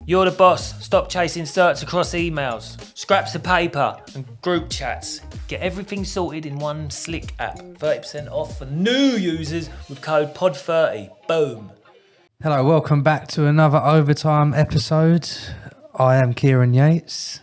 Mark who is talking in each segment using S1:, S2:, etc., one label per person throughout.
S1: You're the boss. Stop chasing certs across emails, scraps of paper, and group chats. Get everything sorted in one slick app. 30% off for new users with code POD30. Boom.
S2: Hello, welcome back to another overtime episode. I am Kieran Yates.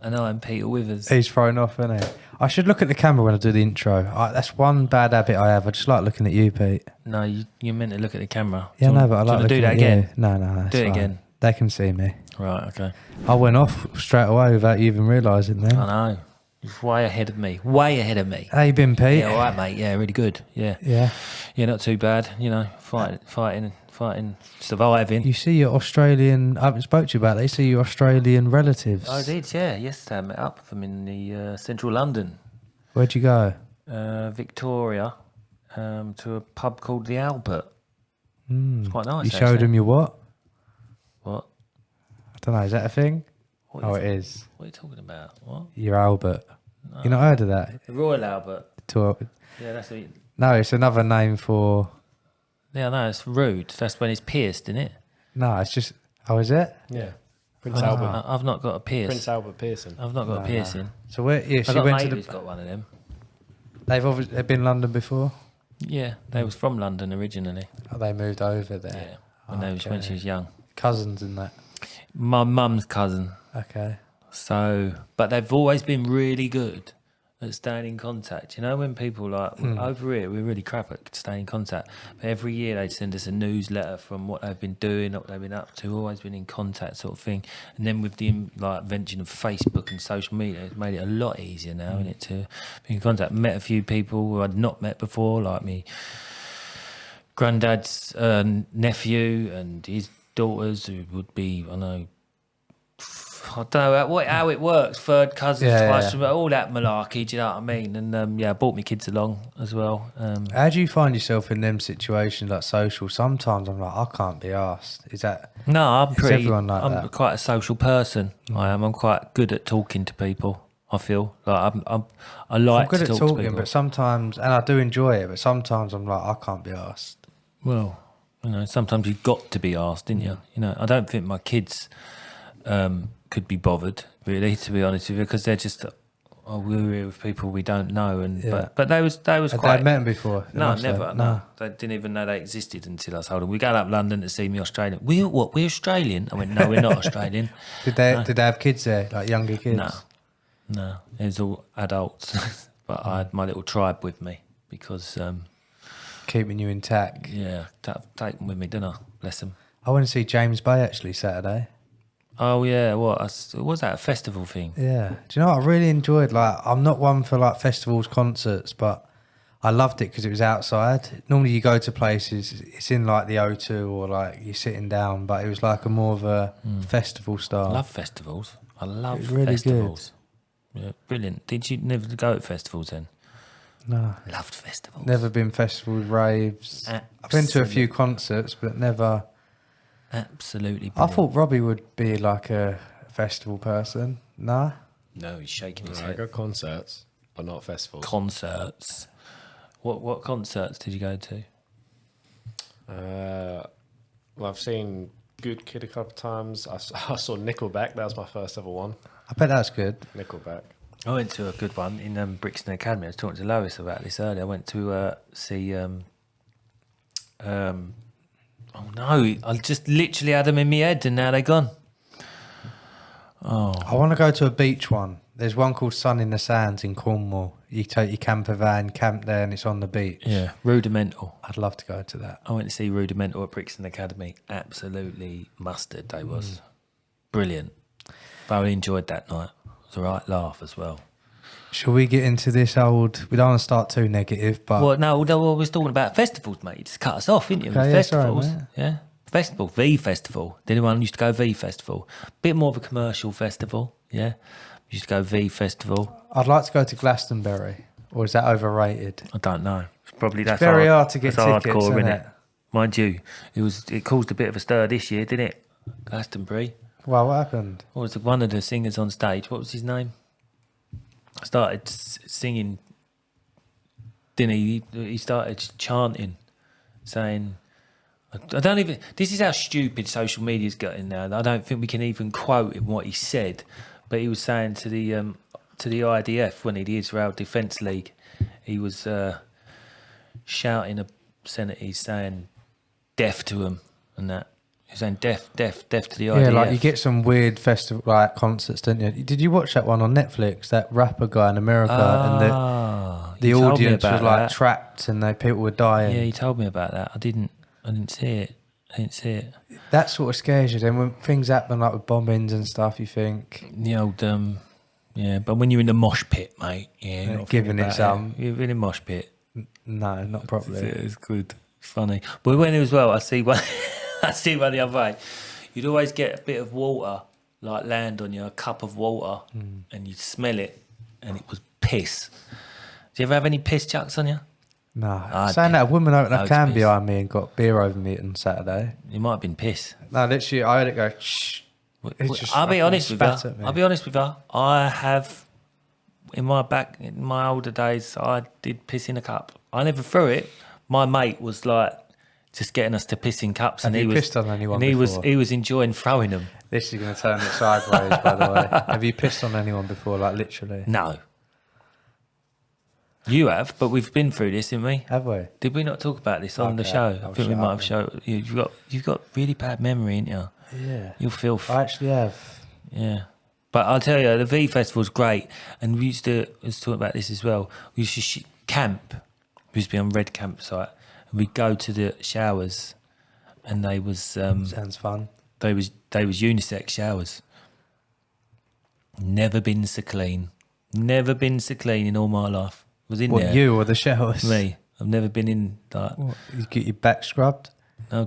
S1: And I'm Peter Withers.
S2: He's thrown off, isn't he? I should look at the camera when I do the intro. That's one bad habit I have. I just like looking at you, Pete.
S1: No, you're meant to look at the camera.
S2: Yeah, no, but I like
S1: looking at
S2: you.
S1: again?
S2: No.
S1: Do it again.
S2: They can see me.
S1: Right, okay.
S2: I went off straight away without you even realising then.
S1: I know. You're way ahead of me. Way ahead of me.
S2: How you been, Pete?
S1: Yeah, all right, mate. Yeah, really good. Yeah.
S2: Yeah.
S1: Yeah, not too bad. You know, fighting, surviving.
S2: You see your Australian... I haven't spoke to you about that. You see your Australian relatives.
S1: I did, yeah. Yesterday I met up with them in the central London.
S2: Where'd you go?
S1: Victoria, to a pub called the Albert. It's quite nice.
S2: You showed them your what?
S1: What?
S2: I don't know. Is that a thing?
S1: What
S2: It is.
S1: What are you talking about? What?
S2: Your Albert. No. You not heard of that?
S1: The Royal Albert. Yeah, that's what.
S2: No, it's another name for.
S1: Yeah, no, it's rude. That's when it's pierced, isn't it?
S2: No, it's just. Oh, is it?
S3: Yeah. Prince Albert.
S1: I've not got a pierce.
S3: Prince Albert piercing.
S1: I've not got a piercing.
S2: So where? Yeah,
S1: I've
S2: she
S1: got
S2: went
S1: a
S2: to
S1: mate
S2: the.
S1: who's got one of them.
S2: They've been in London before.
S1: Yeah, they was from London originally.
S2: Oh, they moved over there.
S1: Yeah, when she was young.
S2: Cousins and that.
S1: My mum's cousin.
S2: Okay.
S1: So, but they've always been really good at staying in contact. You know, when people over here, we're really crap at staying in contact. But every year they'd send us a newsletter from what they've been doing, what they've been up to, always been in contact sort of thing. And then with the invention of Facebook and social media, it's made it a lot easier now, isn't it, to be in contact. Met a few people who I'd not met before, like me granddad's nephew and his daughters, who would be, I don't know how it works, third cousins, twice, all that malarkey, do you know what I mean? And I brought my kids along as well.
S2: How do you find yourself in them situations, like social? Sometimes I'm like, I can't be asked. Is that?
S1: No, I'm
S2: that?
S1: quite a social person. I am. I'm quite good at talking to people. I feel like I like
S2: I'm good
S1: to
S2: at
S1: talk
S2: talking,
S1: to people.
S2: but sometimes, and I do enjoy it, but sometimes I'm like, I can't be asked.
S1: Well, sometimes you've got to be asked, didn't you? You know, I don't think my kids could be bothered, really, to be honest with you, because they're just we're here with people we don't know, but they was
S2: Had
S1: quite.
S2: they met them before?
S1: No, never. No, they didn't even know they existed until I told them. We go up London to see me Australian. We're Australian? I went, no, we're not Australian.
S2: Did they have kids there, like younger kids?
S1: No, it was all adults. But I had my little tribe with me because
S2: keeping you intact.
S1: Yeah, take them with me, didn't I? Bless them.
S2: I went to see James Bay actually Saturday.
S1: Oh yeah, what was that, a festival thing?
S2: Yeah. Do you know what I really enjoyed? Like, I'm not one for like festivals, concerts, but I loved it because it was outside. Normally you go to places, it's in like the O2 or like you're sitting down, but it was like a more of a festival style.
S1: I love festivals. I love
S2: really
S1: festivals. Good. Yeah, brilliant. Did you never go to festivals then?
S2: No.
S1: Loved festivals.
S2: Never been festivals, raves. I've been to a few concerts, but never.
S1: Absolutely brilliant.
S2: I thought Robbie would be like a festival person. Nah?
S1: No, he's shaking his
S3: I
S1: head.
S3: go concerts, but not festivals.
S1: Concerts. What concerts did you go to?
S3: Well, I've seen Good Kid a couple of times. I saw Nickelback. That was my first ever one.
S2: I bet that's good.
S3: Nickelback.
S1: I went to a good one in Brixton Academy. I was talking to Lois about this earlier. I went to see... oh no, I just literally had them in my head and now they're gone. Oh.
S2: I want to go to a beach one. There's one called Sun in the Sands in Cornwall. You take your camper van, camp there, and it's on the beach.
S1: Yeah, Rudimental.
S2: I'd love to go to that.
S1: I went to see Rudimental at Brixton Academy. Absolutely mustard, they was. Brilliant. Thoroughly enjoyed that night. It was a right laugh as well.
S2: Shall we get into this old... We don't want to start too negative, but...
S1: Well, no, we was talking about festivals, mate. You just cut us off, didn't you?
S2: Okay,
S1: Festivals.
S2: sorry,
S1: yeah. Festival, V Festival. Did anyone used to go V Festival? Bit more of a commercial festival, yeah. Used to go V Festival.
S2: I'd like to go to Glastonbury, or is that overrated?
S1: I don't know. It's probably that's
S2: very hard to get
S1: that's
S2: tickets,
S1: hardcore,
S2: isn't
S1: isn't
S2: it?
S1: Mind you, it caused a bit of a stir this year, didn't it? Glastonbury.
S2: Well, what happened?
S1: What was one of the singers on stage? What was his name? Started singing. Didn't he? He started chanting, saying, I don't even. This is how stupid social media's getting now. I don't think we can even quote him what he said, but he was saying to the IDF when he did Israel Defence League, he was shouting obscenities, saying "deaf to them" and that. He was saying "deaf to the IDF."
S2: Yeah, like you get some weird festival like concerts, don't you? Did you watch that one on Netflix? That rapper guy in America, and the audience was like trapped, and people were dying.
S1: Yeah, he told me about that. I didn't see it.
S2: That sort of scares you. Then when things happen like with bombings and stuff, you think
S1: the old yeah. But when you're in the mosh pit, mate, yeah, you're not
S2: giving it some.
S1: You're in a mosh pit.
S2: No, not properly.
S1: It's good. It's funny. But when as well, I see one the other way. You'd always get a bit of water, like land on you, a cup of water, and you'd smell it, and it was piss. Do you ever have any piss chucks on you?
S2: No. Saying that, a woman opened a can behind me and got beer over me on Saturday.
S1: It might have been piss.
S2: No, literally, I heard it go, shh.
S1: I'll be honest with you. I have, in my older days, I did piss in a cup. I never threw it. My mate was like just getting us to piss in cups,
S2: Have you pissed on anyone before?
S1: He was enjoying throwing them.
S2: This is going to turn it sideways, by the way. Have you pissed on anyone before, like literally?
S1: No. You have, but we've been through this, didn't we?
S2: Have we?
S1: Did we not talk about this on the show? I think we might have showed. You've got really bad memory, ain't you?
S2: Yeah.
S1: You're filth.
S2: I actually have.
S1: Yeah. But I'll tell you, the V Festival's great. And we used to, I was talking about this as well, we used to camp. We used to be on Red Campsite. And we'd go to the showers and they was...
S2: Sounds fun.
S1: They was unisex showers. Never been so clean. Never been so clean in all my life. Was in there.
S2: What, you or the showers?
S1: Me. I've never been in like...
S2: What, you get your back scrubbed?
S1: I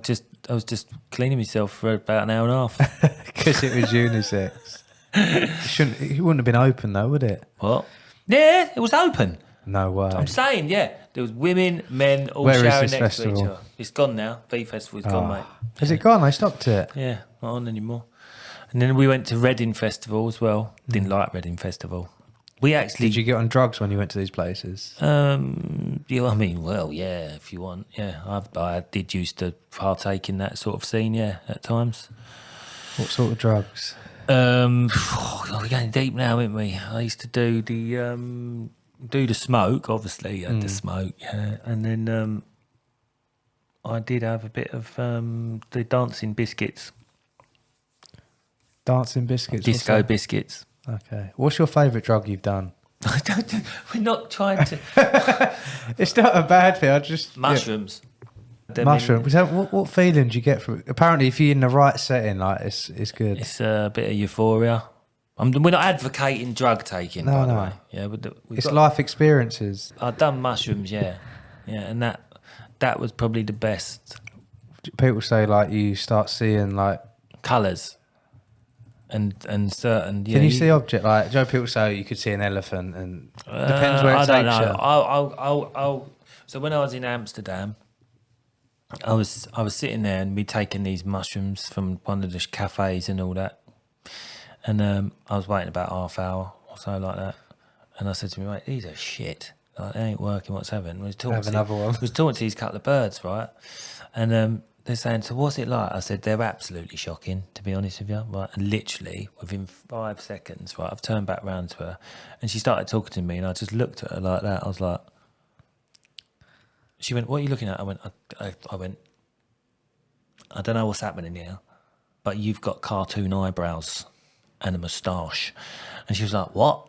S1: was just cleaning myself for about an hour and a half.
S2: Because it was unisex. It wouldn't have been open though, would it?
S1: What? Yeah, it was open.
S2: No way.
S1: I'm saying, yeah. There was women, men, all
S2: Where is
S1: showering
S2: this
S1: next
S2: festival?
S1: to each other. It's gone now. V Festival's gone, mate.
S2: Has it gone? They stopped it?
S1: Yeah, not on anymore. And then we went to Reading Festival as well. Didn't like Reading Festival. We actually...
S2: Did you get on drugs when you went to these places?
S1: Yeah, I mean, well, yeah, if you want. Yeah, I did used to partake in that sort of scene, yeah, at times.
S2: What sort of drugs?
S1: We're going deep now, aren't we? I used to do the smoke, obviously. I had the smoke, yeah. And then I did have a bit of the dancing biscuits.
S2: Dancing biscuits?
S1: Disco biscuits.
S2: Okay. What's your favourite drug you've done?
S1: We're not trying to...
S2: It's not a bad thing. I just...
S1: Mushrooms.
S2: Yeah. Mushrooms. What feeling do you get from it? Apparently, if you're in the right setting, like it's good.
S1: It's a bit of euphoria. We're not advocating drug taking, by the way. Yeah,
S2: it's life experiences.
S1: I've done mushrooms, yeah, and that was probably the best.
S2: People say like you start seeing like
S1: colours and certain.
S2: Can you see object like? Joe, people say you could see an elephant, and depends where it takes you.
S1: I'll So when I was in Amsterdam, I was sitting there and we'd taken these mushrooms from one of the cafes and all that. And I was waiting about half hour or so like that. And I said to me, mate, these are shit. Like, they ain't working, what's happening? We was talking to these couple of birds, right? And they're saying, so what's it like? I said, they're absolutely shocking, to be honest with you. Right? And literally, within 5 seconds, right, I've turned back round to her and she started talking to me and I just looked at her like that. I was like... She went, what are you looking at? I went, I don't know what's happening here, but you've got cartoon eyebrows and a moustache. And she was like, what?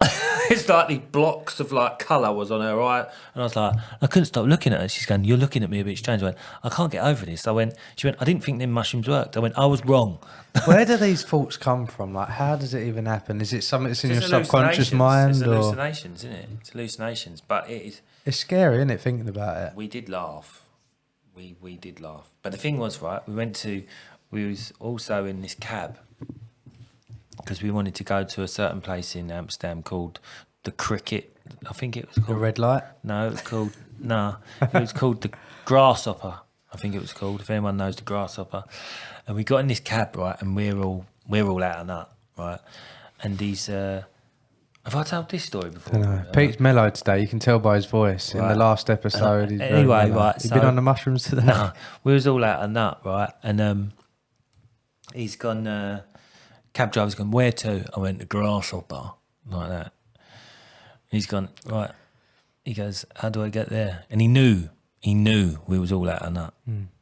S1: It's like these blocks of like colour was on her eye. And I was like, I couldn't stop looking at her. She's going, you're looking at me a bit strange. I went, I can't get over this. She went, I didn't think them mushrooms worked. I went, I was wrong.
S2: Where do these thoughts come from? Like, how does it even happen? Is it something that's in your subconscious mind?
S1: It's hallucinations, isn't it? It's hallucinations. But it is...
S2: It's scary, isn't it, thinking about it?
S1: We did laugh. We did laugh. But the thing was, right, we was also in this cab because we wanted to go to a certain place in Amsterdam called the Cricket. I think it was called...
S2: The Red Light?
S1: No, it was called... it was called the Grasshopper. I think it was called, if anyone knows the Grasshopper. And we got in this cab, right, and we're all out of nut, right? And these... Have I told this story before?
S2: I don't know. Pete's mellow today. You can tell by his voice. In
S1: Right.
S2: the last episode, he's very
S1: Anyway,
S2: mellow.
S1: right,
S2: He's
S1: so-
S2: been on the mushrooms today.
S1: No, we was all out of nut, right? And he's gone. Cab driver's gone. Where to? I went to Grasshopper, like that. He's gone right. He goes, how do I get there? And he knew we was all out of nut.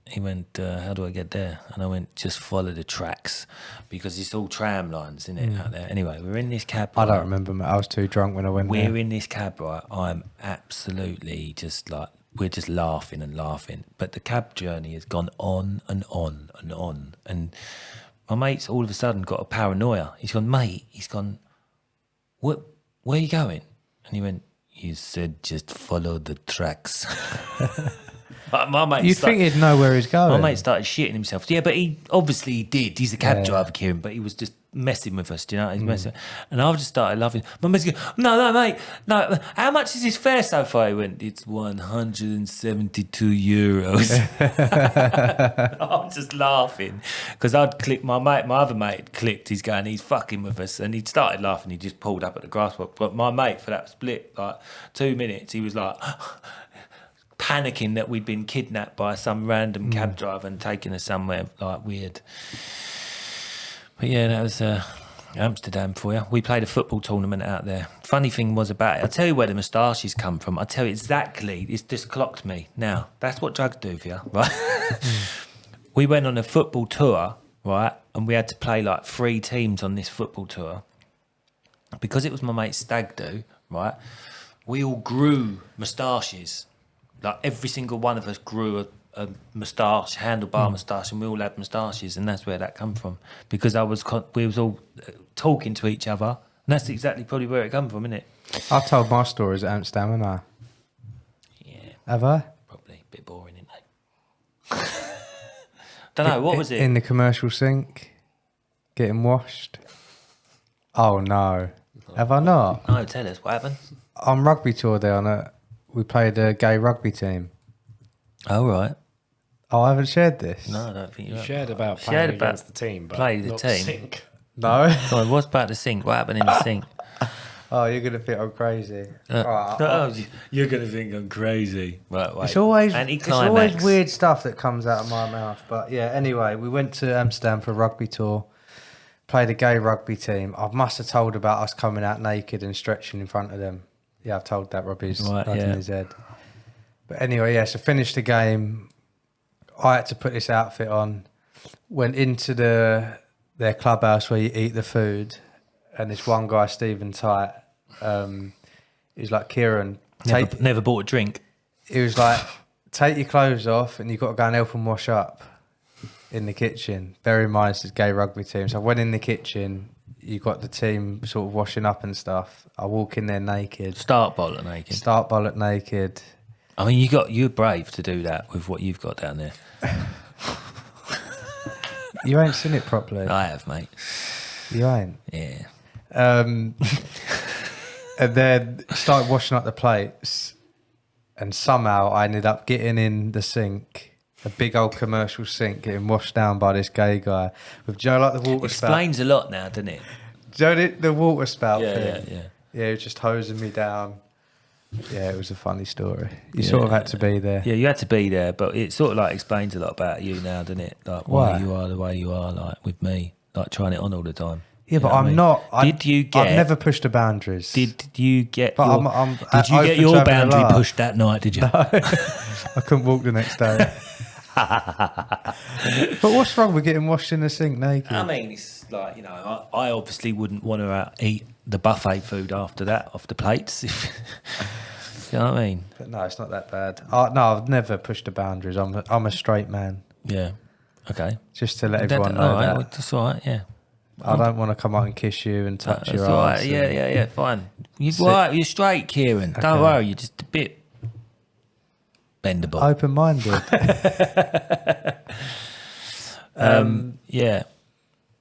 S1: He went, how do I get there? And I went, just follow the tracks, because it's all tram lines, isn't it, out there? Anyway, we're in this cab.
S2: I don't
S1: right?
S2: remember, mate. I was too drunk when I went there.
S1: We're in this cab, right? I'm absolutely just like, we're just laughing and laughing. But the cab journey has gone on and on and on. And my mate's all of a sudden got a paranoia. He's gone, mate, where are you going? And he went, you said just follow the tracks. My mate
S2: You'd think he'd know where he's going.
S1: My mate started shitting himself. Yeah, but he obviously did. He's a cab driver, Kieran, but he was just messing with us, do you know? He's messing. And I just started laughing. My mate's going, no, mate, no. How much is this fare so far? He went, it's 172 euros. I'm just laughing because I'd clicked my other mate clicked. He's going, he's fucking with us, and he started laughing. He just pulled up at the grass. But my mate, for that split, like 2 minutes, he was like. Panicking that we'd been kidnapped by some random cab driver and taken us somewhere like weird. But yeah, that was Amsterdam for you. We played a football tournament out there. Funny thing was about it, I'll tell you where the moustaches come from. I'll tell you exactly, it's just clocked me. Now, that's what drugs do for you, right? We went on a football tour, right? And we had to play like 3 teams on this football tour. Because it was my mate's stag do, right? We all grew moustaches. Like every single one of us grew a moustache, handlebar moustache, and we all had moustaches, and that's where that come from. Because we was all talking to each other, and that's exactly probably where it come from, isn't it?
S2: I've told my stories at Amsterdam, haven't I?
S1: Yeah,
S2: Have I?
S1: probably a bit boring, isn't it? Don't know, what was it?
S2: In the commercial sink, getting washed. Oh no, have I not?
S1: No, tell us what happened.
S2: On rugby tour there, we played a gay rugby team.
S1: Oh right.
S2: Oh, I haven't shared this.
S1: No, I don't think
S3: You
S1: you
S3: shared about
S1: Shared
S3: playing
S1: about
S3: against the team, but
S1: play the
S3: not
S1: team.
S3: Sink.
S2: No.
S1: Oh, what's about the sink? What happened in the sink?
S2: Oh, you're gonna think I'm crazy. Right,
S1: Oh, you're gonna think I'm crazy. Right, wait.
S2: It's always
S1: Anticlimax.
S2: weird stuff that comes out of my mouth. But yeah, anyway, we went to Amsterdam for a rugby tour. Played a gay rugby team. I must have told about us coming out naked and stretching in front of them. Yeah, I've told that. Robbie's nodding his head. But anyway, yeah, so finished the game. I had to put this outfit on. Went into their clubhouse where you eat the food. And this one guy, Stephen Tite, he was like, Kieran,
S1: Never bought a drink.
S2: he was like, take your clothes off and you've got to go and help them wash up in the kitchen. Bear in mind, it's a gay rugby team. So I went in the kitchen. You got the team sort of washing up and stuff. I walk in there naked.
S1: Start bollock naked.
S2: Start bollock naked.
S1: I mean, you're brave to do that with what you've got down there.
S2: You ain't seen it properly.
S1: I have, mate.
S2: You ain't.
S1: Yeah.
S2: And then started washing up the plates. And somehow I ended up getting in the sink, a big old commercial sink, getting washed down by this gay guy. With, do you know, like the water spout?
S1: Explains a lot now, doesn't it?
S2: Do you know the water spout thing?
S1: Yeah.
S2: Yeah, he was just hosing me down. Yeah, it was a funny story. You sort of had to be there.
S1: Yeah, you had to be there, but it sort of like explains a lot about you now, doesn't it? Like why
S2: Why?
S1: you are the way you are, like with me, like trying it on all the time.
S2: Yeah,
S1: You
S2: but
S1: know what I
S2: I'm
S1: mean?
S2: not.
S1: Did you get?
S2: I've never pushed the boundaries.
S1: Did you get?
S2: But
S1: Your,
S2: I'm
S1: did you
S2: open
S1: get
S2: to
S1: your
S2: having a
S1: boundary
S2: laugh.
S1: pushed that night? Did you?
S2: I couldn't walk the next day. But what's wrong with getting washed in the sink naked?
S1: I mean, it's like, you know, I obviously wouldn't want to eat the buffet food after that off the plates. You know what I mean?
S2: But no, it's not that bad. No, I've never pushed the boundaries. I'm a straight man.
S1: Yeah. Okay.
S2: Just to let everyone know
S1: all right,
S2: that.
S1: well, that's all right. Yeah.
S2: I don't want to come out and kiss you and touch
S1: That's
S2: your
S1: all
S2: arse.
S1: right. Yeah. Fine. You're straight, Kieran. Don't
S2: Okay.
S1: worry. You're just a bit bendable.
S2: Open-minded.
S1: Yeah.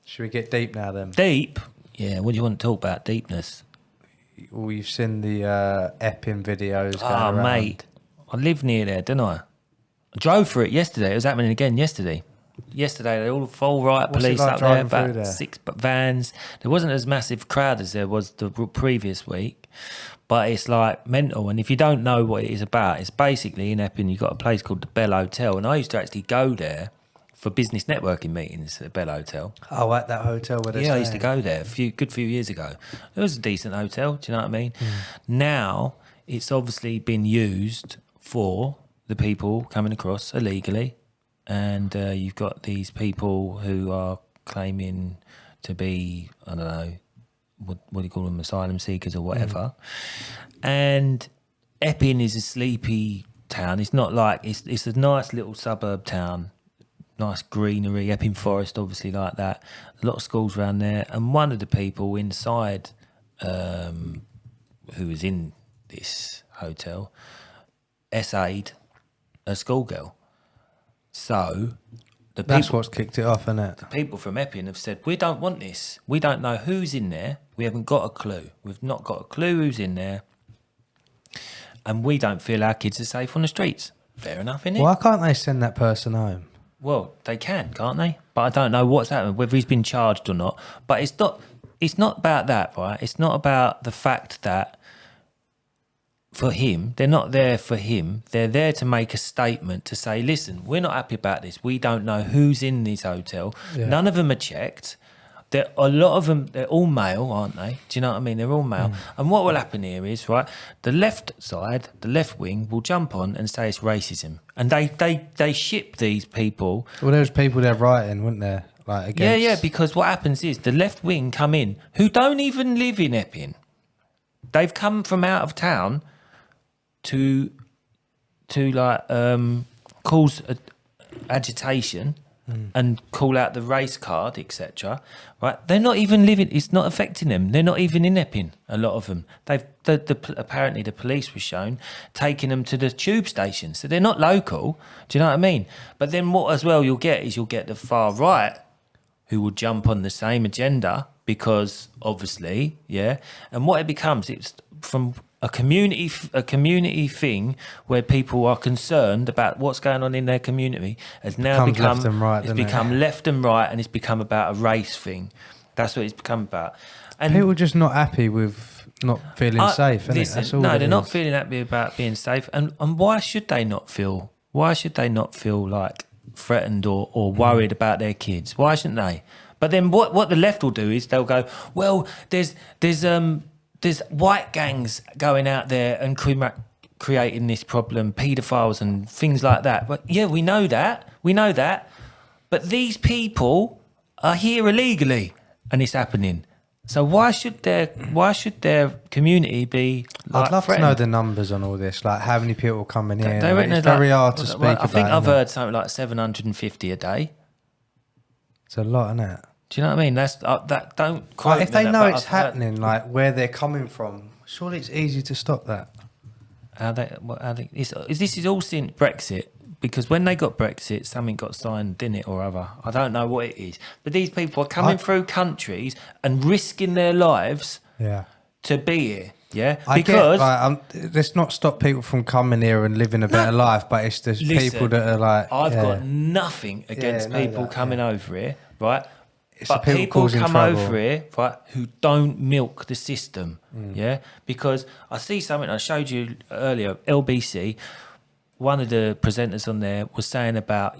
S2: Should we get deep now then?
S1: Deep. Yeah. What do you want to talk about? Deepness.
S2: Well, you've seen the Epping videos going
S1: Ah,
S2: around.
S1: mate. I live near there, don't I? I drove for it yesterday. It was happening again yesterday. yesterday, they all full riot
S2: What's it
S1: police
S2: like
S1: up there,
S2: driving through
S1: about
S2: there?
S1: 6 vans. There wasn't as massive crowd as there was the previous week, but it's like mental. And if you don't know what it is about, it's basically in Epping, you've got a place called the Bell Hotel. And I used to actually go there for business networking meetings at the Bell Hotel.
S2: Oh, at that hotel where they're
S1: Yeah, I used to
S2: staying.
S1: go there a good few years ago. It was a decent hotel, do you know what I mean? Now, it's obviously been used for the people coming across illegally. And you've got these people who are claiming to be, I don't know, what do you call them, asylum seekers or whatever. And Epping is a sleepy town. It's not like, it's a nice little suburb town. Nice greenery, Epping Forest, obviously like that. A lot of schools around there. And one of the people inside who was in this hotel SA'd a schoolgirl. So
S2: That's what's kicked it off, isn't it?
S1: people from Epping have said, we don't want this. We don't know who's in there. We haven't got a clue. We've not got a clue who's in there. And we don't feel our kids are safe on the streets. Fair enough, innit?
S2: Why can't they send that person home?
S1: Well, they can, can't they? But I don't know what's happened, whether he's been charged or not. But it's not about that, right? It's not about the fact that for him, they're not there for him. They're there to make a statement to say, listen, we're not happy about this. We don't know who's in this hotel.
S2: Yeah.
S1: None of them are checked. A lot of them, they're all male, aren't they? Do you know what I mean? They're all male. And what will happen here is, right, the left side, the left wing will jump on and say it's racism. And they ship these people.
S2: Well, there was people there writing, weren't there? Like against...
S1: Yeah, because what happens is the left wing come in who don't even live in Epping. They've come from out of town to like cause agitation and call out the race card, etc. Right? They're not even living. It's not affecting them. They're not even in Epping. A lot of them. Apparently the police were shown taking them to the tube station, so they're not local. Do you know what I mean? But then what as well you'll get the far right who will jump on the same agenda because obviously, yeah. And what it becomes, it's from a community thing where people are concerned about what's going on in their community has now become
S2: left and right,
S1: it's
S2: doesn't it?
S1: become left and right, and it's become about a race thing. That's what it's become about. And
S2: People just not happy with not feeling safe, isn't it?
S1: listen,
S2: That's all
S1: no,
S2: it
S1: they're not
S2: is.
S1: feeling happy about being safe. And why should they not feel? Why should they not feel like threatened or worried about their kids? Why shouldn't they? But then what the left will do is they'll go, well, there's white gangs going out there and creating this problem, paedophiles and things like that. But yeah, we know that. But these people are here illegally and it's happening. So why should their community be like
S2: I'd love
S1: threatened?
S2: to know the numbers on all this, like how many people coming in.
S1: They reckon
S2: It's
S1: there's
S2: very
S1: like-
S2: hard to speak
S1: well,
S2: about.
S1: I think I've
S2: isn't it?
S1: heard something like 750 a day.
S2: It's a lot, isn't it?
S1: Do you know what I mean? That's that. Don't quote
S2: Like, if
S1: me
S2: they
S1: on
S2: know
S1: that, but
S2: it's
S1: I've heard-
S2: happening, like where they're coming from, surely it's easy to stop that.
S1: This is all since Brexit, because when they got Brexit, something got signed, didn't it, or other? I don't know what it is, but these people are coming through countries and risking their lives
S2: Yeah.
S1: to be here. Yeah,
S2: I
S1: because
S2: get, like, let's not stop people from coming here and living a better life, but it's the
S1: listen,
S2: people that are like,
S1: I've
S2: yeah.
S1: got nothing against
S2: Yeah, I know
S1: people
S2: that,
S1: coming over here, right?
S2: It's
S1: But
S2: the people causing
S1: come
S2: trouble.
S1: over here, right, who don't milk the system, yeah? Because I see something I showed you earlier, LBC, one of the presenters on there was saying about,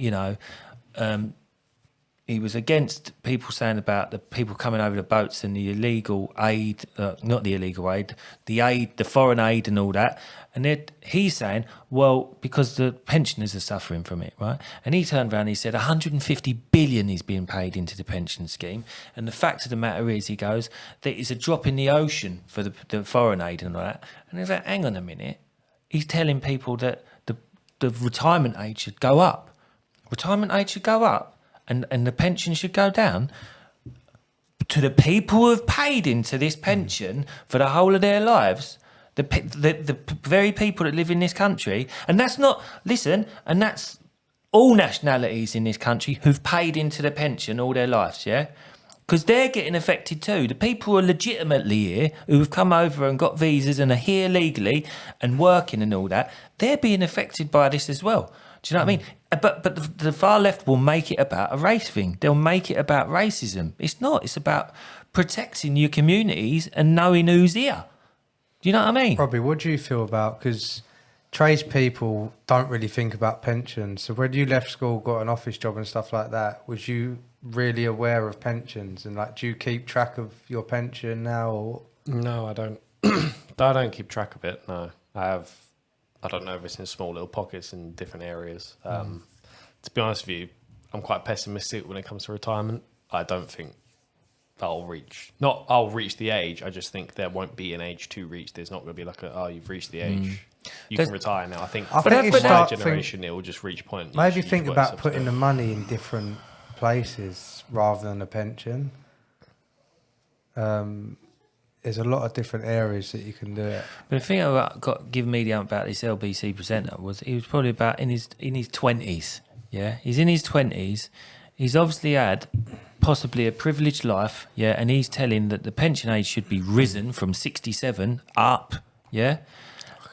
S1: he was against people saying about the people coming over the boats and the illegal aid, not the illegal aid, the foreign aid and all that. And he's saying, well, because the pensioners are suffering from it, right? And he turned around and he said 150 billion is being paid into the pension scheme. And the fact of the matter is, he goes, that it's a drop in the ocean for the foreign aid and all that. And he's like, hang on a minute. He's telling people that the retirement age should go up. Retirement age should go up. And the pension should go down to the people who have paid into this pension for the whole of their lives, the very people that live in this country. And that's not, listen, and that's all nationalities in this country who've paid into the pension all their lives, yeah? Because they're getting affected too. The people who are legitimately here, who have come over and got visas and are here legally and working and all that, they're being affected by this as well. Do you know what I mean? But the far left will make it about a race thing. They'll make it about racism. It's not. It's about protecting your communities and knowing who's here. Do you know what I mean?
S2: Robbie, what do you feel about, because tradespeople don't really think about pensions. So when you left school, got an office job and stuff like that, was you really aware of pensions? And like, do you keep track of your pension now? Or
S3: No, I don't. I don't keep track of it. No, I don't know if it's in small little pockets in different areas. To be honest with you, I'm quite pessimistic when it comes to retirement. I don't think I'll reach the age. I just think there won't be an age to reach. There's not going to be like you've reached the age. You can retire now. I think
S2: you
S3: my
S2: start
S3: generation, it will just reach point.
S2: maybe think about putting the money in different places rather than a pension. There's a lot of different areas that you can do it.
S1: But the thing I got give me about this LBC presenter was he was probably about in his 20s. Yeah, he's in his 20s. He's obviously had possibly a privileged life. Yeah, and he's telling that the pension age should be risen from 67 up. Yeah,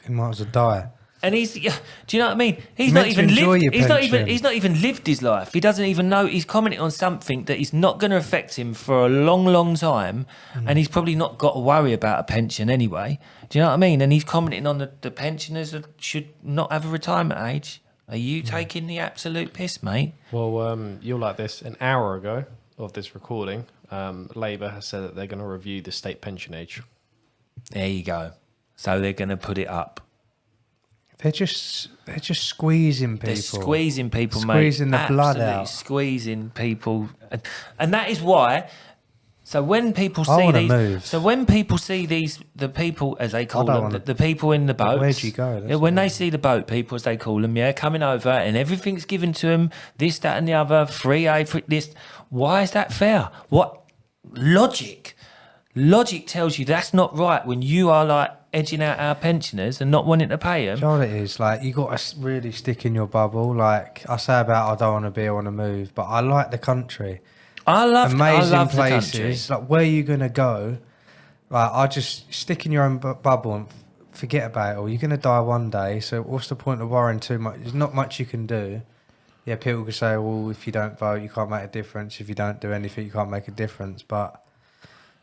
S2: You might as well die.
S1: and do you know what I mean? He's
S2: Meant
S1: not
S2: to
S1: even
S2: enjoy
S1: lived.
S2: your pension.
S1: He's not even lived his life. He doesn't even know. He's commenting on something that is not going to affect him for a long, long time, and he's probably not got to worry about a pension anyway. Do you know what I mean? And he's commenting on the pensioners that should not have a retirement age. Are you taking the absolute piss, mate?
S3: Well, you're like this. An hour ago of this recording, Labour has said that they're going to review the state pension age.
S1: There you go. So they're going to put it up.
S2: They're just squeezing people.
S1: They're squeezing people,
S2: Squeezing
S1: mate.
S2: the blood
S1: Absolutely
S2: out.
S1: squeezing people, and that is why. So when people
S2: I
S1: see
S2: wanna
S1: these,
S2: move.
S1: so when people see the people as they call
S2: don't
S1: them,
S2: wanna-
S1: the people in the boats.
S2: Where'd you go? That's
S1: Yeah, when they see the boat people, as they call them, coming over and everything's given to them, this, that, and the other, free aid for this. Why is that fair? What logic? Logic tells you that's not right when you are like edging out our pensioners and not wanting to pay them.
S2: Do you know what it is? Like, you got to really stick in your bubble. Like I say about I don't want to be, I want to move, but I like the country.
S1: I love
S2: Amazing
S1: the country.
S2: places. Like, where are you going to go? Like, I just stick in your own bubble and forget about it all. You're going to die one day, so what's the point of worrying too much? There's not much you can do. Yeah, people could say, well, if you don't vote, you can't make a difference. If you don't do anything, you can't make a difference. But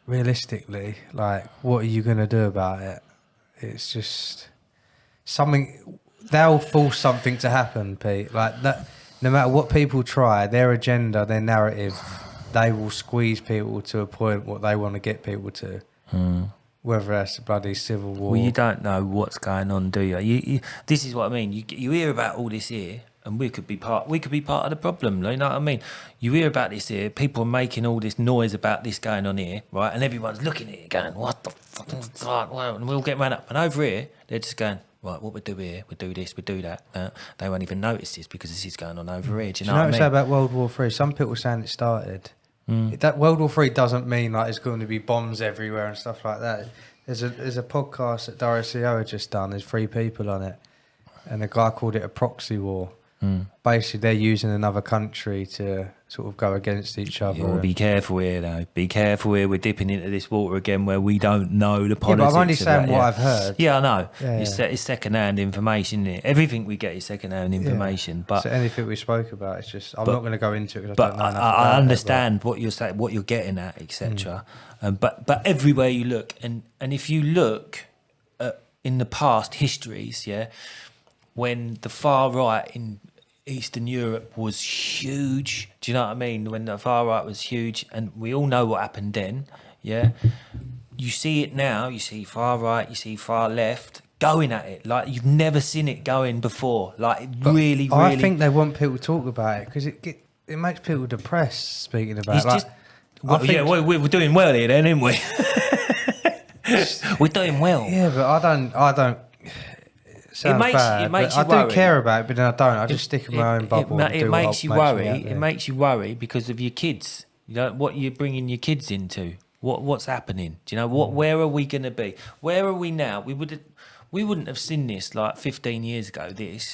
S2: realistically, like, what are you going to do about it? It's just something. They'll force something to happen, Pete. Like that. No matter what people try, their agenda, their narrative, they will squeeze people to a point what they want to get people to. Whether that's a bloody civil war.
S1: Well, you don't know what's going on, do you? This is what I mean. You hear about all this here, and we could be part of the problem. You know what I mean? You hear about this here. People are making all this noise about this going on here, right? And everyone's looking at it, going, "What the fuck is God?" And we'll get run up. And over here, they're just going, "Right, what we do here? We do this, we do that." They won't even notice this because this is going on over here. Do you know
S2: what
S1: what I
S2: I say
S1: mean?
S2: about World War III? Some people saying it started. That World War III doesn't mean like it's going to be bombs everywhere and stuff like that. There's a podcast that WCO had just done. There's 3 people on it, and the guy called it a proxy war. Basically, they're using another country to sort of go against each other.
S1: Well, be careful here, though. Be careful here. We're dipping into this water again where we don't know the politics.
S2: Yeah, but I'm only saying
S1: of that,
S2: what I've heard.
S1: Yeah, I know.
S2: Yeah,
S1: It's second-hand information. Isn't it? Everything we get is second-hand information. But
S2: so anything we spoke about, it's just I'm not going to go into it because I
S1: but
S2: don't know enough
S1: I
S2: about
S1: understand what you're saying, what you're getting at, etc. But everywhere you look, and if you look at, in the past histories, when the far right in Eastern Europe was huge. Do you know what I mean? When the far right was huge, and we all know what happened then. You see it now. You see far right. You see far left going at it like you've never seen it going before. Like
S2: But
S1: really.
S2: I think they want people to talk about it because it makes people depressed speaking about
S1: It's
S2: it. Like,
S1: just. Well,
S2: I think-
S1: we're doing well here, then, aren't we? We're doing well.
S2: Yeah, but I don't. Sounds
S1: makes-
S2: bad,
S1: it makes
S2: but
S1: you
S2: I do
S1: worry.
S2: care about it, but then I don't. I just stick in my own bubble. and
S1: It
S2: do what
S1: makes you
S2: makes me
S1: worry.
S2: happy.
S1: It makes you worry because of your kids. You know what you're bringing your kids into. What's happening? Do you know what? Where are we going to be? Where are we now? We wouldn't have seen this like 15 years ago.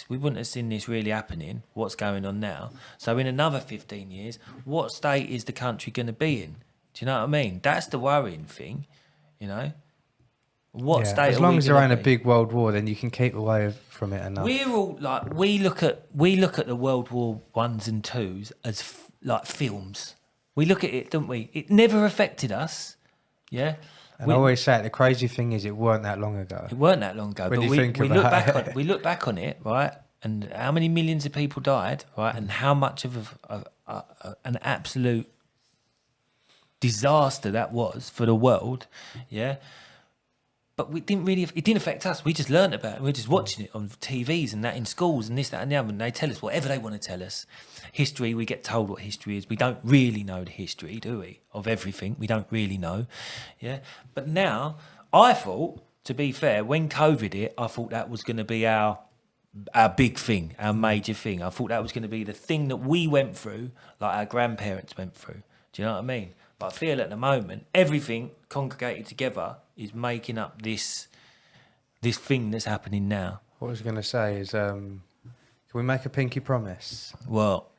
S1: We wouldn't have seen this really happening. What's going on now? So in another 15 years, what state is the country going to be in? Do you know what I mean? That's the worrying thing. You know. What state?
S2: As long as there ain't a big world war, then you can keep away from it enough.
S1: We're all like we look at the World War Ones and Twos as like films. We look at it, don't we? It never affected us. Yeah.
S2: And I always say it, the crazy thing is it weren't that long ago.
S1: It weren't that long ago.
S2: When
S1: but
S2: you
S1: we
S2: think
S1: look
S2: about
S1: back
S2: it.
S1: we look back on it, right? And how many millions of people died, right? And how much of an absolute disaster that was for the world, yeah. But it didn't affect us. We just learnt about it. We're just watching it on TVs and that in schools and this, that, and the other. And they tell us whatever they want to tell us. History, we get told what history is. We don't really know the history, do we? Of everything, we don't really know, yeah. But now, I thought, to be fair, when COVID hit, I thought that was going to be our big thing, our major thing. I thought that was going to be the thing that we went through, like our grandparents went through. Do you know what I mean? But I feel at the moment, everything congregated together is making up this thing that's happening now.
S2: What I was going to say is, can we make a pinky promise
S1: Well,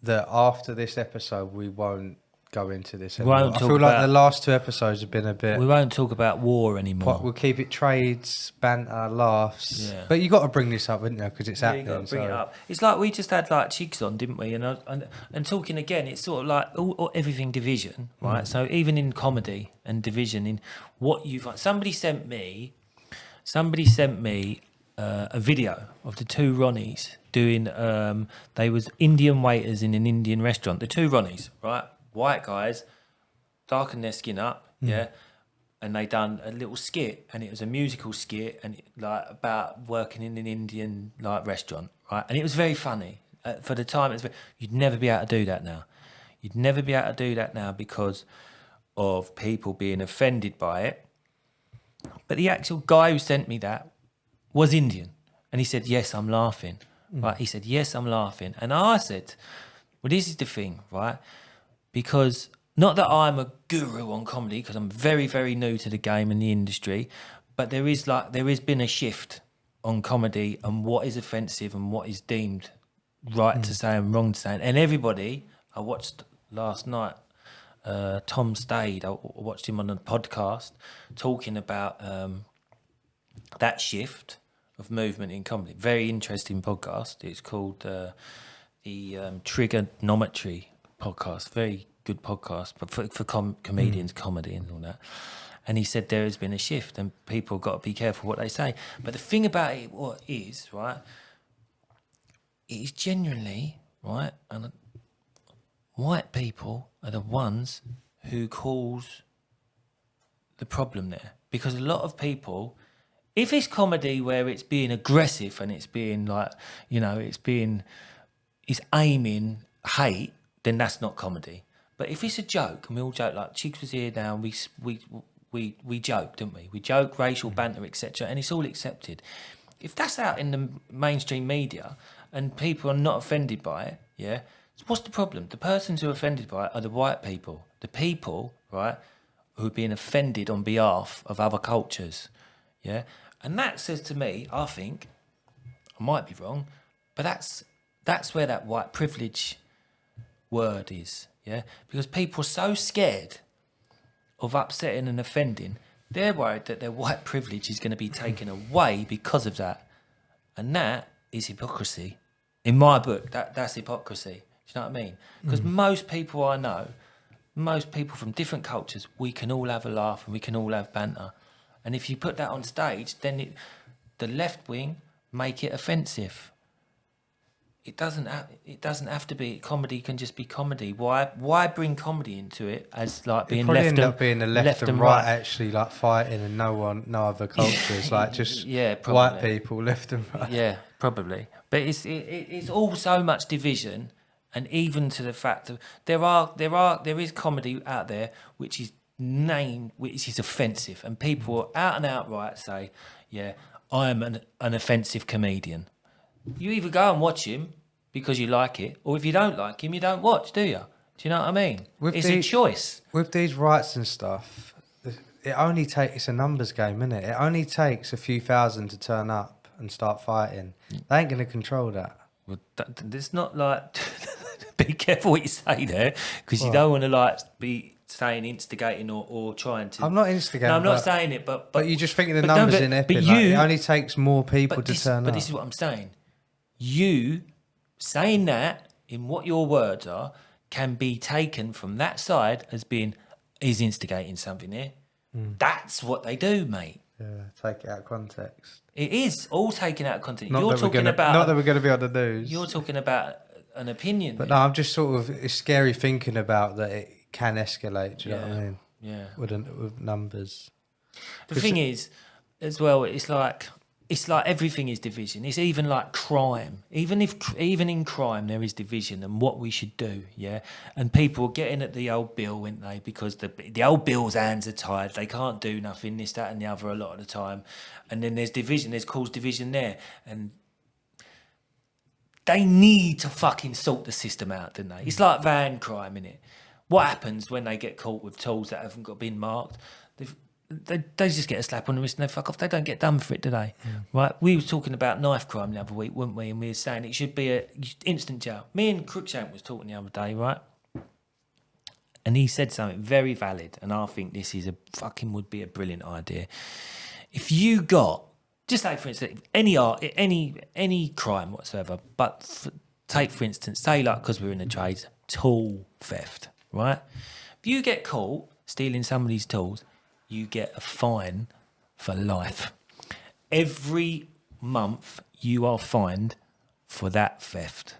S2: that after this episode we won't go into this
S1: We
S2: anymore?
S1: won't
S2: I
S1: talk
S2: feel like
S1: about-
S2: the last 2 episodes have been a bit...
S1: we won't talk about war anymore.
S2: We'll keep it trades, banter, laughs.
S1: Yeah.
S2: But you got to bring this up, haven't you? Because it's
S1: Yeah, you
S2: happening.
S1: got to bring it
S2: so-
S1: up. It's like we just had like Chigs on, didn't we? And talking again, it's sort of like all everything division, right? So even in comedy and division, in what you find, somebody sent me a video of the two Ronnies doing. They was Indian waiters in an Indian restaurant. The two Ronnies, right? White guys, darkened their skin up, yeah. And they done a little skit, and it was a musical skit, and like about working in an Indian like restaurant, right? And it was very funny for the time. You'd never be able to do that now. You'd never be able to do that now because of people being offended by it. But the actual guy who sent me that was Indian, and he said, "Yes, I'm laughing." Right? He said, "Yes, I'm laughing," and I said, "Well, this is the thing, right? Because." Not that I'm a guru on comedy, because I'm very, very new to the game and the industry, but there has been a shift on comedy and what is offensive and what is deemed right to say and wrong to say. And everybody, I watched last night, Tom Stade, I watched him on a podcast talking about that shift of movement in comedy. Very interesting podcast. It's called the Trigonometry podcast. Very good podcast, but for comedians, comedy and all that. And he said there has been a shift and people got to be careful what they say. But the thing about it, what is, right, it is genuinely, right, and white people are the ones who cause the problem there. Because a lot of people, if it's comedy where it's being aggressive and it's being like, you know, it's aiming hate, then that's not comedy. But if it's a joke, and we all joke, like Chigs was here now, and we joke, didn't we? We joke, racial banter, etc., and it's all accepted. If that's out in the mainstream media and people are not offended by it, yeah, what's the problem? The persons who are offended by it are the white people, the people, right, who are being offended on behalf of other cultures, yeah. And that says to me, I think, I might be wrong, but that's where that white privilege word is. Yeah, because people are so scared of upsetting and offending, they're worried that their white privilege is going to be taken away because of that. And that is hypocrisy. In my book, that's hypocrisy. Do you know what I mean? Because most people I know, most people from different cultures, we can all have a laugh and we can all have banter. And if you put that on stage, then the left wing make it offensive. It doesn't have to be. Comedy can just be comedy. Why bring comedy into it as like being
S2: probably
S1: left
S2: end
S1: and
S2: up being the left and right actually like fighting, and no other cultures, like just
S1: yeah,
S2: white people left and right.
S1: Yeah, probably. But it's all so much division, and even to the fact that there is comedy out there which is offensive, and people out and outright say, yeah, I am an offensive comedian. You either go and watch him because you like it, or if you don't like him, you don't watch, do you? Do you know what I mean? It's a choice.
S2: With these rights and stuff, it's a numbers game, isn't it? It only takes a few thousand to turn up and start fighting. They ain't going to control that.
S1: Well, it's not like... Be careful what you say there, because you don't want to like be saying instigating or trying to.
S2: I'm not instigating.
S1: No, I'm not saying it, but
S2: you're just thinking the
S1: but no,
S2: numbers
S1: but-
S2: in
S1: but
S2: Epping. Like,
S1: you-
S2: it only takes more people to turn
S1: But
S2: up.
S1: this is what I'm saying. You saying that in what your words are can be taken from that side as being he's instigating something here. That's what they do, mate.
S2: Yeah, take it out of context.
S1: It is all taken out of context.
S2: Not
S1: You're
S2: that we're
S1: talking
S2: gonna,
S1: about
S2: not that we're going to be on the news.
S1: you're talking about an opinion.
S2: But
S1: mate.
S2: no, I'm just sort of, it's scary thinking about that it can escalate. Do you know what I mean?
S1: Yeah.
S2: With numbers.
S1: The thing is, as well, it's like everything is division. It's even like crime. Even in crime there is division and what we should do. Yeah, and people are getting at the old Bill, weren't they? Because the old Bill's hands are tied. They can't do nothing. This, that, and the other a lot of the time. And then there's division. There's caused division there, and they need to fucking sort the system out, don't they? It's like van crime, innit? What happens when they get caught with tools that haven't been marked? They just get a slap on the wrist and they fuck off. They don't get done for it, do they? Right? We were talking about knife crime the other week, weren't we? And we were saying it should be a instant jail. Me and Crookshank was talking the other day, right? And he said something very valid, and I think this is would be a brilliant idea. If you got, just say for instance, any crime whatsoever, but take for instance, say like because we're in the trades, tool theft, right? If you get caught stealing somebody's tools, you get a fine for life. Every month you are fined for that theft.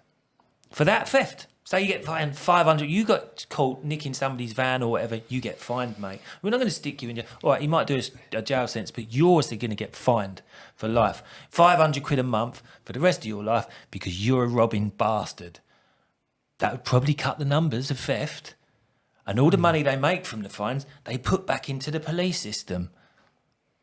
S1: For that theft. Say you get fined 500, you got caught nicking somebody's van or whatever, you get fined, mate. We're not going to stick you in jail. All right, you might do a jail sentence, but you're also going to get fined for life. 500 quid a month for the rest of your life because you're a robbing bastard. That would probably cut the numbers of theft. And all the money they make from the fines, they put back into the police system.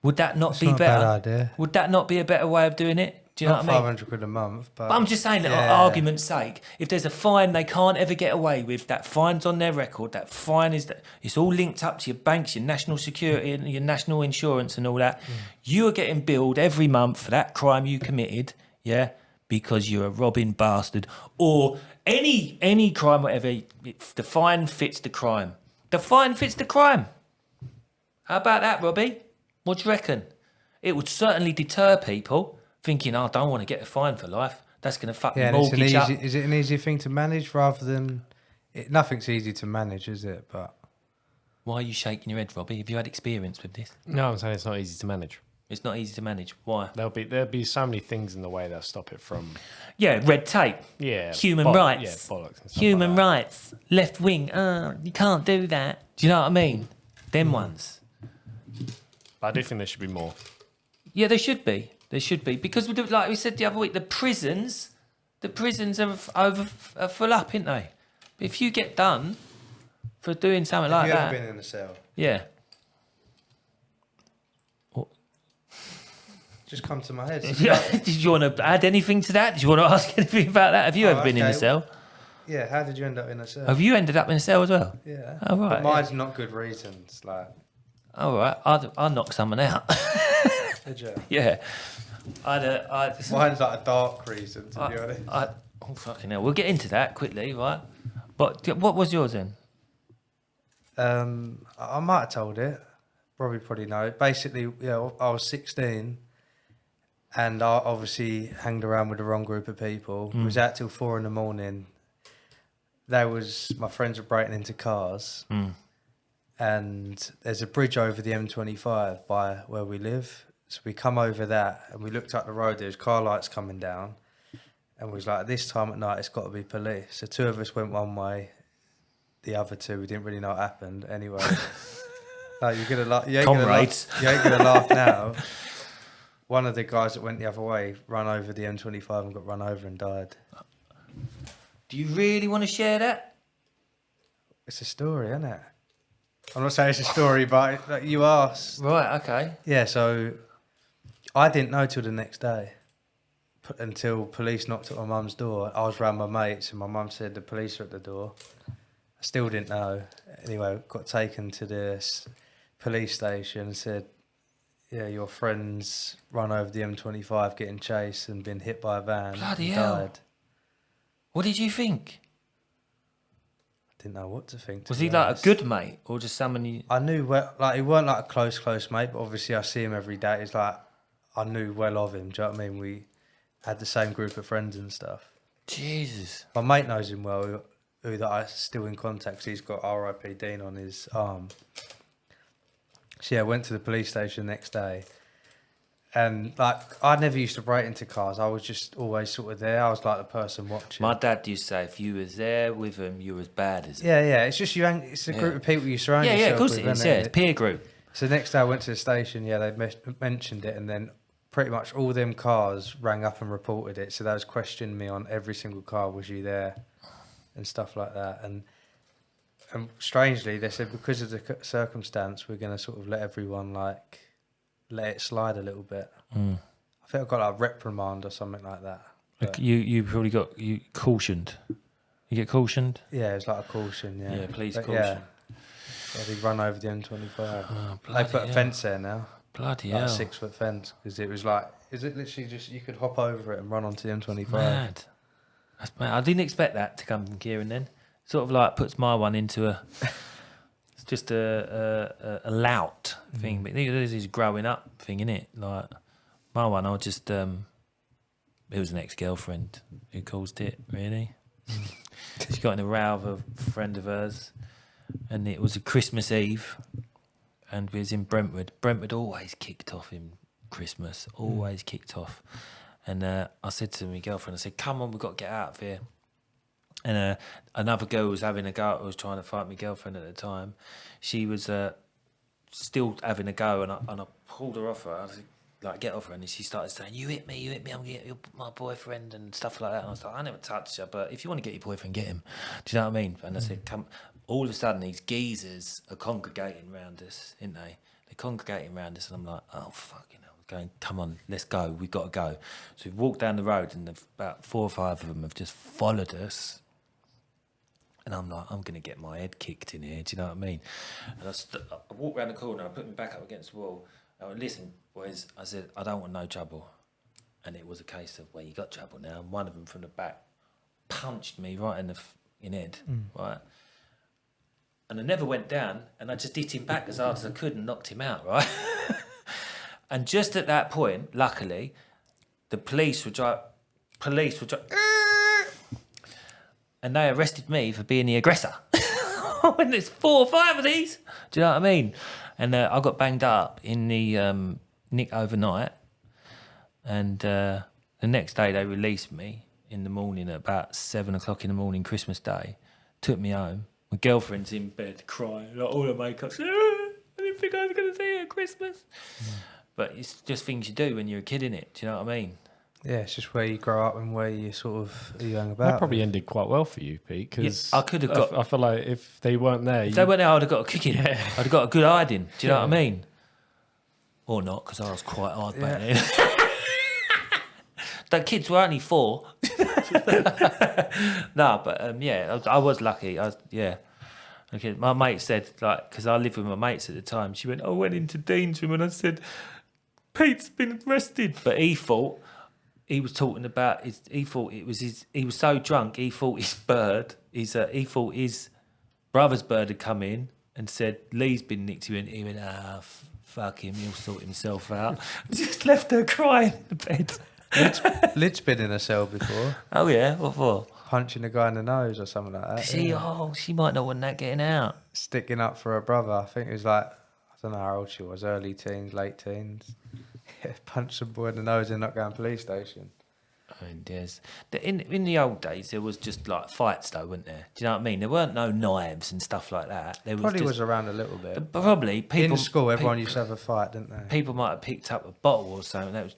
S1: Would that not be
S2: not a
S1: better?
S2: bad idea.
S1: Would that not be a better way of doing it? Do you know
S2: Not
S1: what I mean?
S2: 500 quid a month, but
S1: I'm just saying, that for argument's sake, if there's a fine they can't ever get away with, that fine's on their record, that fine it's all linked up to your banks, your national security, and your national insurance and all that. You are getting billed every month for that crime you committed, yeah, because you're a robbing bastard. Or any crime, whatever, the fine fits the crime. The fine fits the crime. How about that, Robbie? What do you reckon? It would certainly deter people thinking, I don't want to get a fine for life. That's going to fuck the
S2: and it's
S1: mortgage up.
S2: is it an easy thing to manage rather than... nothing's easy to manage, is it? But
S1: Why are you shaking your head, Robbie? Have you had experience with this?
S3: No, I'm saying it's not easy to manage.
S1: It's not easy to manage. Why?
S3: There'll be so many things in the way that stop it from
S1: Yeah, red tape. Human rights.
S3: Yeah, bollocks and stuff
S1: Human
S3: like that.
S1: rights. Left wing. You can't do that. Do you know what I mean? Them ones.
S3: But I do think there should be more.
S1: Yeah, there should be. There should be. Because, like we said the other week, the prisons are full up, aren't they? But if you get done for doing something like
S2: have you
S1: that...
S2: ever been in a cell?
S1: Yeah.
S2: Just come to my head.
S1: Did you want to add anything to that? Did you want to ask anything about that? Have you ever been in a cell?
S2: Yeah, how did you end up in a cell?
S1: Have you ended up in a cell as well?
S2: Yeah.
S1: Oh, right.
S2: But mine's not good reasons. Like,
S1: All right. I'll knock someone out.
S2: did you?
S1: Yeah.
S2: Mine's like a dark reason, to be honest.
S1: Oh, fucking hell. We'll get into that quickly, right? But what was yours then?
S2: I might have told it. Probably know. Basically, yeah, I was 16 and I obviously hanged around with the wrong group of people. Was out till 4 a.m. My friends were breaking into cars and there's a bridge over the M25 by where we live. So we come over that and we looked up the road, there's car lights coming down and we was like, this time at night, it's got to be police. So 2 of us went one way, the other 2, we didn't really know what happened. Anyway, no, you're going to laugh. You ain't going to laugh now. One of the guys that went the other way ran over the M25 and got run over and died.
S1: Do you really want to share that?
S2: It's a story, isn't it? I'm not saying it's a story, but like, you asked.
S1: Right, okay.
S2: Yeah, so I didn't know till the next day, until police knocked at my mum's door. I was around my mates and my mum said the police are at the door. I still didn't know. Anyway, got taken to the police station and said, yeah, your friend's run over the M25 getting chased and been hit by a van.
S1: Bloody
S2: and
S1: hell.
S2: died.
S1: What did you think?
S2: didn't know what to think.
S1: Was he like a good mate or just someone you...
S2: I knew like he weren't like a close mate, but obviously I see him every day. It's like I knew well of him. Do you know what I mean? We had the same group of friends and stuff.
S1: Jesus.
S2: My mate knows him well, who that I still in contact. 'Cause he's got R.I.P. Dean on his arm. So yeah, I went to the police station the next day. And like I never used to break into cars. I was just always sort of there. I was like the person watching.
S1: My dad used to say if you was there with him, you were as bad as him.
S2: Yeah. It's just it's a group of people you surround yourself with.
S1: Yeah, of course it is. Yeah, it's peer group.
S2: So the next day I went to the station. Yeah, they mentioned it, and then pretty much all them cars rang up and reported it. So they was questioning me on every single car. Was you there? And stuff like that. And strangely, they said because of the circumstance, we're going to sort of let everyone let it slide a little bit. I think I got like a reprimand or something like that.
S1: Like you probably got cautioned. You get cautioned?
S2: Yeah, it was like a caution. Yeah,
S1: police
S2: but
S1: caution.
S2: Yeah, they run over the M25.
S1: Oh,
S2: They put a fence there now.
S1: Bloody
S2: like
S1: hell!
S2: A 6 foot fence because it was like, is it literally just you could hop over it and run onto the M25?
S1: Mad. That's mad. I didn't expect that to come from Kieran then. Sort of like puts my one into it's just a lout thing. But there's this growing up thing, innit? Like my one, I just it was an ex-girlfriend who caused it. Really, she got in a row with a friend of hers, and it was a Christmas Eve, and we was in Brentwood. Brentwood always kicked off in Christmas, always kicked off. And I said to my girlfriend, I said, "Come on, we've got to get out of here." And another girl was having a go. I was trying to fight my girlfriend at the time. She was still having a go, and I pulled her off her. I was like, "Get off her!" And she started saying, "You hit me! I'm gonna get my boyfriend," and stuff like that. And I was like, "I never touched her, but if you want to get your boyfriend, get him." Do you know what I mean? And I said, "Come!" All of a sudden, these geezers are congregating around us, aren't they? They're congregating around us, and I'm like, "Oh fucking hell!" Going, "Come on, let's go. We've got to go." So we've walked down the road, and about 4 or 5 of them have just followed us. And I'm like, I'm going to get my head kicked in here. Do you know what I mean? And I walked around the corner. I put my back up against the wall. I went, "Listen, boys," I said, "I don't want no trouble." And it was a case of, well, you got trouble now. And one of them from the back punched me right in the head, right? And I never went down. And I just hit him back as hard as I could and knocked him out, right? And just at that point, luckily, the police were driving. And they arrested me for being the aggressor. When there's 4 or 5 of these, do you know what I mean? And I got banged up in the nick overnight, and the next day they released me in the morning at about 7 o'clock in the morning, Christmas Day. Took me home. My girlfriend's in bed crying, like all her makeup's. I didn't think I was going to see her at Christmas. But it's just things you do when you're a kid, innit? Do you know what I mean?
S2: Yeah, it's just where you grow up and where you sort of are young about.
S3: That probably ended quite well for you, Pete, because
S1: I could have got.
S3: I feel like if they weren't there,
S1: If they weren't there, I'd have got a kicking. I'd have got a good hiding. Do you know what I mean? Or not, because I was quite hard back then. The kids were only 4. No, but yeah, I was lucky. Okay, my mate said, like, because I lived with my mates at the time. She went, "I went into Dean's room," and I said, "Pete's been arrested," but he thought. He was talking about he thought it was his. He was so drunk. He thought his bird. He thought his brother's bird had come in and said Lee's been nicked. He went, fuck him. He'll sort himself out. Just left her crying in the bed.
S2: Lid's been in a cell before.
S1: Oh yeah, what for?
S2: Punching a guy in the nose or something like that.
S1: She might not want that getting out.
S2: Sticking up for her brother. I think it was like, I don't know how old she was, early teens, late teens. Punch some boy in the nose and not going to police station.
S1: I mean, in the old days, there was just like fights, though, weren't there? Do you know what I mean? There weren't no knives and stuff like that. There
S2: was around a little bit.
S1: Probably people
S2: in school, everyone used to have a fight, didn't they?
S1: People might have picked up a bottle or something.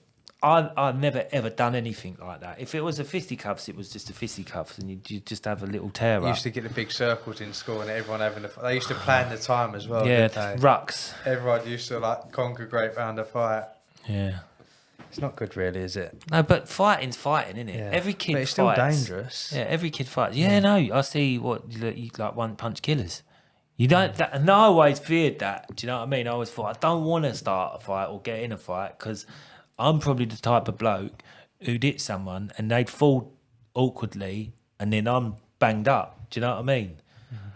S1: I've never ever done anything like that. If it was a fisticuffs, it was just a fisticuffs, and you just have a little tear up.
S2: You used to get the big circles in school, and everyone having they used to plan the time as well.
S1: Yeah,
S2: didn't they?
S1: rucks.
S2: Everyone used to like congregate around a fight.
S1: Yeah.
S2: It's not good, really, is it?
S1: No, but fighting's fighting, isn't it?
S2: Yeah.
S1: Every kid
S2: but it's
S1: fights.
S2: still dangerous.
S1: Yeah, every kid fights. Yeah, no, I see what you like one punch killers. You don't. And I always feared that. Do you know what I mean? I always thought I don't want to start a fight or get in a fight because I'm probably the type of bloke who'd hit someone and they'd fall awkwardly and then I'm banged up. Do you know what I mean?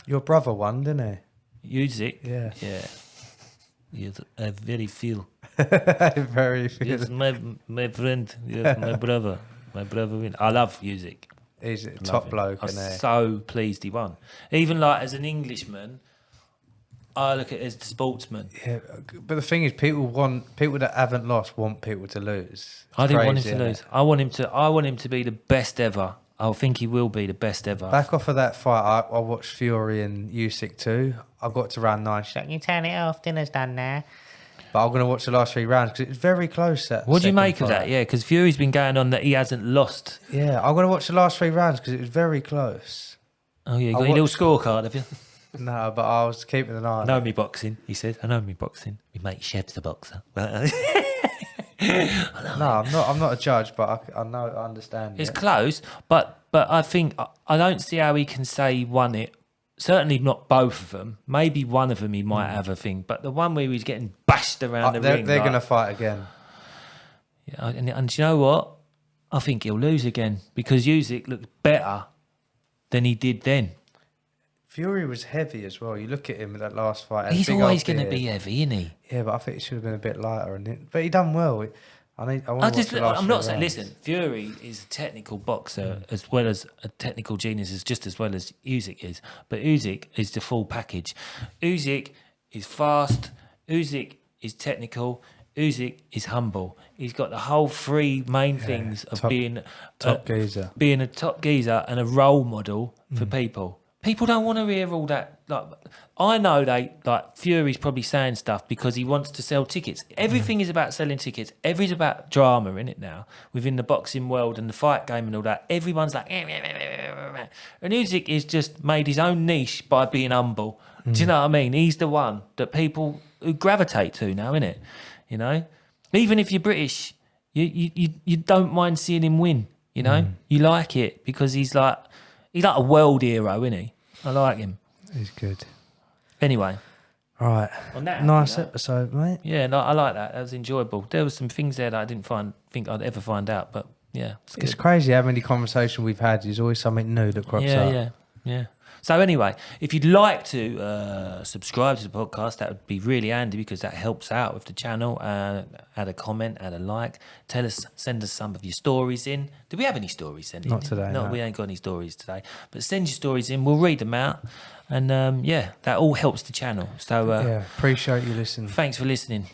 S2: Your brother won, didn't
S1: Usyk.
S2: Yeah.
S1: Yeah. Yes, I very feel.
S2: he? Very.
S1: Yes, my friend. Yes, my brother. My brother win. I love Usyk.
S2: He's a
S1: I
S2: top
S1: love him.
S2: bloke,
S1: I'm
S2: isn't he?
S1: so pleased he won. Even like as an Englishman, I look at it as the sportsman.
S2: Yeah, but the thing is, people that haven't lost want people to lose.
S1: I
S2: It's
S1: didn't want him
S2: crazy,
S1: to
S2: innit?
S1: lose. I want him to be the best ever. I think he will be the best ever.
S2: Back off of that fight, I watched Fury and Usyk too. I got to round 9. She's like, "You turn it off, dinner's done now." But I'm going to watch the last 3 rounds because it's very close.
S1: What do you
S2: second
S1: make of
S2: fight.
S1: that? Yeah, because Fury's been going on that he hasn't lost.
S2: Yeah, I'm going to watch the last 3 rounds because it was very close.
S1: Oh yeah, you
S2: I
S1: got your little
S2: watched-
S1: scorecard, have you?
S2: No, but I was keeping an eye
S1: I
S2: on
S1: know
S2: it.
S1: me boxing, he said. I know me boxing. My mate Shev's the boxer.
S2: No, I'm not a judge, but I know, I understand.
S1: It's
S2: it.
S1: close, but I think I don't see how he can say he won it. Certainly not both of them. Maybe one of them he might have a thing, but the one where he's getting bashed around the
S2: they're
S1: ring.
S2: they're
S1: like-
S2: going to fight again.
S1: Yeah, and do you know what? I think he'll lose again because Usyk looked better than he did then.
S2: Fury was heavy as well. You look at him in that last fight.
S1: He's
S2: big
S1: always
S2: old
S1: going to
S2: beard.
S1: be heavy, isn't he?
S2: Yeah, but I think it should have been a bit lighter. But he done well. I want to watch the last
S1: I'm not
S2: 3
S1: saying.
S2: rounds.
S1: Listen, Fury is a technical boxer as well as a technical genius, just as well as Usyk is. But Usyk is the full package. Usyk is fast. Usyk is technical. Usyk is humble. He's got the whole 3 main things of being
S2: top geezer.
S1: being a top geezer and a role model for people. People don't want to hear all that. Like, I know Fury's probably saying stuff because he wants to sell tickets. Everything is about selling tickets. Everything's about drama in it now within the boxing world and the fight game and all that. Everyone's like, and Usyk is just made his own niche by being humble. Do you know what I mean? He's the one that people who gravitate to now, innit? You know, even if you're British, you don't mind seeing him win. You know, you like it because he's like a world hero, isn't he? I like him.
S2: He's good.
S1: Anyway,
S2: All right.
S1: on that,
S2: Nice
S1: you know,
S2: episode, mate.
S1: yeah, no, I like that. That was enjoyable. There was some things there that I didn't think I'd ever find out, but yeah, it's good.
S2: It's crazy how many conversation we've had. There's always something new that crops up.
S1: Yeah. So anyway, if you'd like to subscribe to the podcast, that would be really handy because that helps out with the channel. Add a comment, add a like. Send us some of your stories in. Do we have any stories sent in?
S2: Not today,
S1: No,
S2: no.
S1: we ain't got any stories today. But send your stories in. We'll read them out. And that all helps the channel. So
S2: Yeah, appreciate you listening.
S1: thanks for listening.